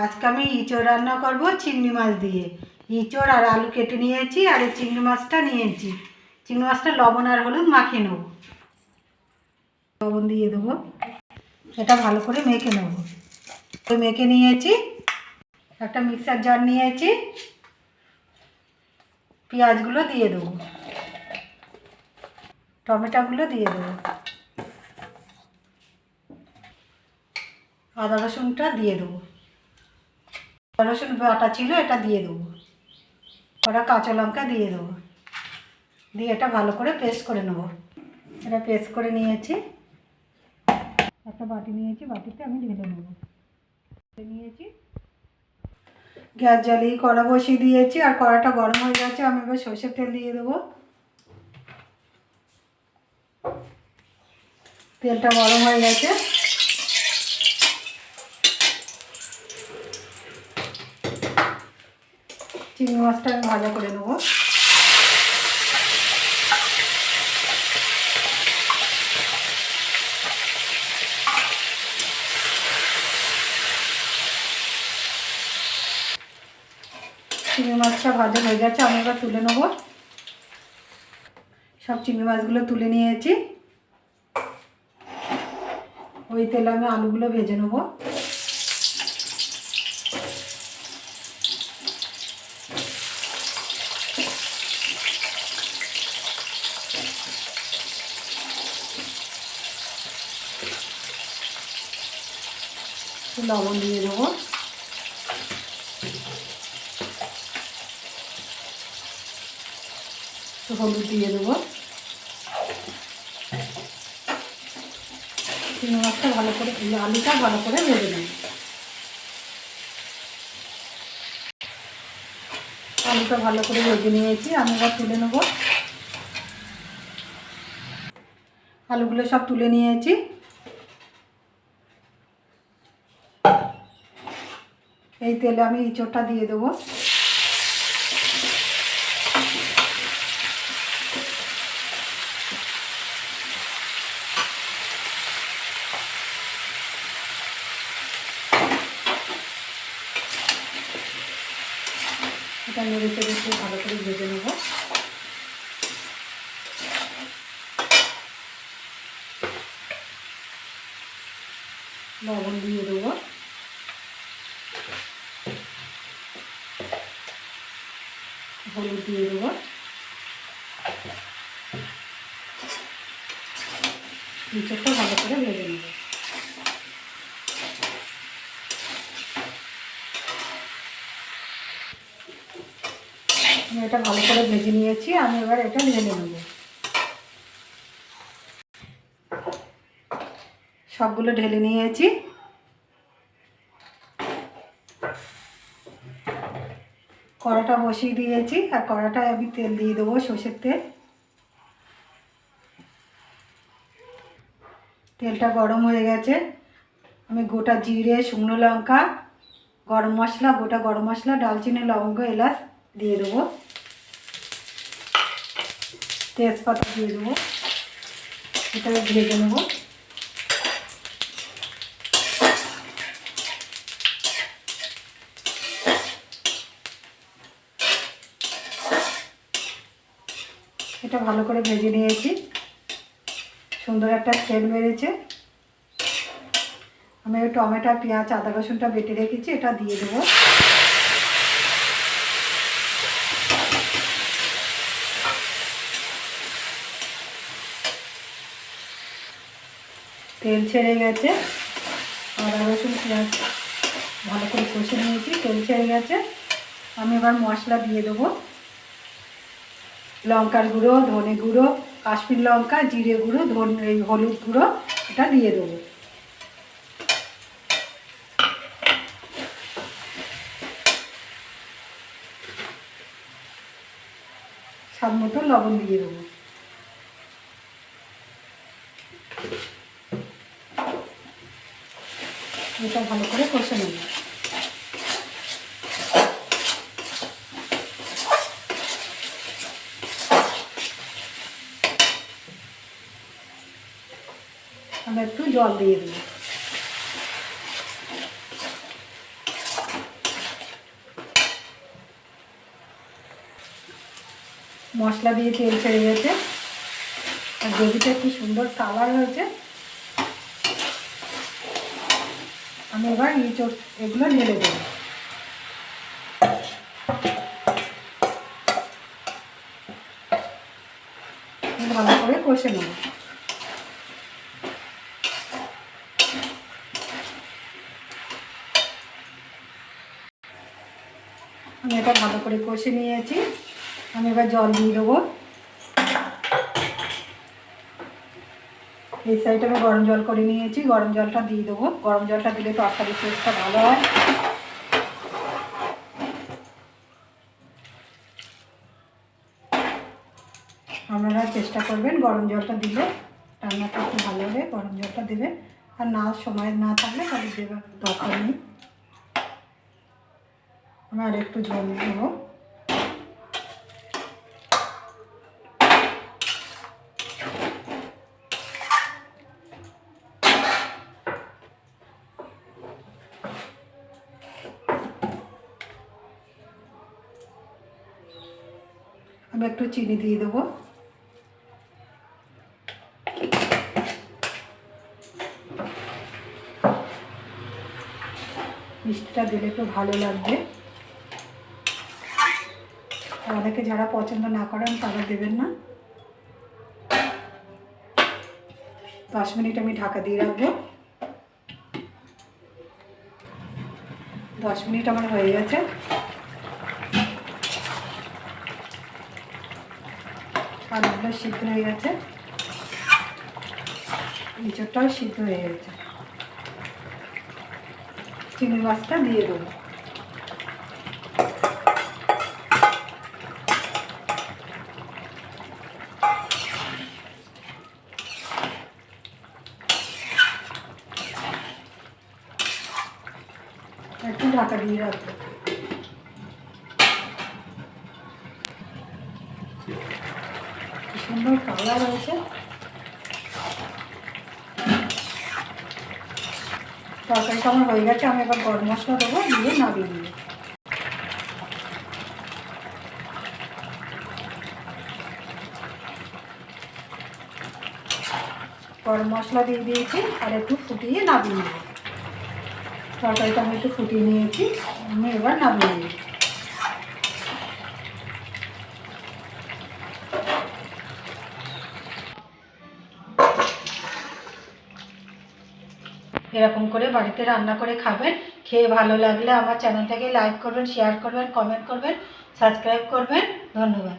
আজকে আমি ইঁচড় রান্না করব চিংড়ি মাছ দিয়ে। ইঁচড় আর আলু কেটে নিয়েছি, আর এই চিংড়ি মাছটা নিয়েছি। চিংড়ি মাছটা লবণ আর হলুদ মাখিয়ে নেব। লবণ দিয়ে দেবো, এটা ভালো করে মেখে নেব। মেখে নিয়েছি, একটা মিক্সার জার নিয়েছি, পেঁয়াজগুলো দিয়ে দেবো, টমেটোগুলো দিয়ে দেবো, আদা রসুনটা দিয়ে দেবো, আদা রসুন বাটা ছিল এটা দিয়ে দেবো, ওটা কাঁচা লঙ্কা দিয়ে দেবো, দিয়ে এটা ভালো করে পেস্ট করে নেব। এটা পেস্ট করে নিয়েছি, একটা বাটি নিয়েছি, বাটিতে আমি ঢেলে নেব। নিয়েছি, গ্যাস জ্বালিয়ে কড়া বসিয়ে দিয়েছি, আর কড়াটা গরম হয়ে গেছে। আমি এবার সরষের তেল দিয়ে দেবো। তেলটা গরম হয়ে গেছে, চিংড়ি মাছটা আমি ভাজা করে নেব। চিংড়ি মাছটা ভাজা হয়ে গেছে, আমি এবার তুলে নেব। সব চিংড়ি মাছগুলো তুলে নিয়েছি। ওই তেলে আমি আলুগুলো ভেজে নেব। লবণ দিয়ে দেবো, হলুদ দিয়ে দেবো। চিংড়ি মাছটা ভালো করে, আলুটা ভালো করে ভেজে নেব। আলুটা ভালো করে ভেজে নিয়েছি, আমি এবার তুলে নেব। আলুগুলো সব তুলে নিয়েছি। এই তেলে আমি ইঁচড়টা দিয়ে দেবো। এটা নেড়ে চেড়ে একটু ভালো করে ভেজে নেব। লবণ দিয়ে দেবো, হলুদ দিয়ে দেবো, ইঁচড়টা ভালো করে ভেজে নেব। আমি এটা ভালো করে ভেজে নিয়েছি, আমি এবার এটা ঢেলে নেব। সবগুলো ঢেলে নিয়েছি। কড়াটা বসিয়ে দিয়েছি, আর কড়াটায় আমি তেল দিয়ে দেবো, সরষের তেল। তেলটা গরম হয়ে গেছে, আমি গোটা জিরে, শুকনো লঙ্কা, গরম মশলা, গোটা গরম মশলা, দারচিনি, লবঙ্গ, এলাচ দিয়ে দেবো, তেজপাতা দিয়ে দেবো। এটা ভেজে নেব। এটা ভালো করে ভেজে নিয়েছি, সুন্দর একটা সেন্ট বেরিয়েছে। আমি টমেটো, পেঁয়াজ, আদা রসুনটা বেটে রেখেছি, এটা দিয়ে দেবো। তেল ছেড়ে গেছে, আদা রসুন পেঁয়াজ ভালো করে কষে নিয়েছি, তেল ছেড়ে গেছে। আমি এবার মশলা দিয়ে দেবো। লঙ্কার গুঁড়ো, ধনে গুঁড়ো, কাশ্মীর লঙ্কা, জিরে গুঁড়ো, হলুদ গুঁড়ো, এটা দিয়ে দেবো। স্বাদ মতো লবণ দিয়ে দেবো। এটা ভালো করে কষে নেব। আমি একটু জল দিয়ে দেবো। মশলা দিয়ে তেল ছেড়ে গেছে আর গ্রেভিটা কি সুন্দর কালার হয়েছে। আমি এবার এগুলো ঢেলে দেবো। ভালো করে কষে নেব। আমি এটা ভালো করে কষে নিয়েছি। আমি এবার জল দিয়ে দেবো। এই সাইডে আমি গরম জল করে নিয়েছি, গরম জলটা দিয়ে দেবো। গরম জলটা দিলে তরকারির টেস্টটা ভালো হয়। আপনারা চেষ্টা করবেন গরম জলটা দিলে রান্নাটা একটু ভালো হবে। গরম জলটা দেবেন, আর না সময় না থাকলে তাহলে দেবার দরকার নেই। আমি আর একটু ঝোল দেবো। আমি একটু চিনি দিয়ে দেবো। মিষ্টিটা দিলে একটু ভালো লাগবে। আর অনেকে যারা পছন্দ না করেন তারা দেবেন না। 10 মিনিট আমি ঢাকা দিয়ে রাখবো। 10 মিনিট আমার হয়ে গেছে। আলুগুলো সিদ্ধ হয়ে গেছে, এঁচোড়টাও সিদ্ধ হয়ে গেছে। চিংড়ি মাছটা দিয়ে দেবো। একটু ঢাকা দিয়ে রাখবো। সুন্দর কালার হয়েছে। তরকারিটা আমার হয়ে গেছে। আমি এবার গরম মশলা দেবো, দিয়ে নামিয়ে দেবো। গরম মশলা দিয়ে দিয়েছি আর একটু ফুটিয়ে নামিয়ে নেব। তরকারিটা আমি একটু ফুটিয়ে নিয়েছি, আমি এবার নামিয়ে নেব। এরকম করে বাড়িতে রান্না করে খাবেন। খেয়ে ভালো লাগলে আমার চ্যানেলটাকে লাইক করবেন, শেয়ার করবেন, কমেন্ট করবেন, সাবস্ক্রাইব করবেন। ধন্যবাদ।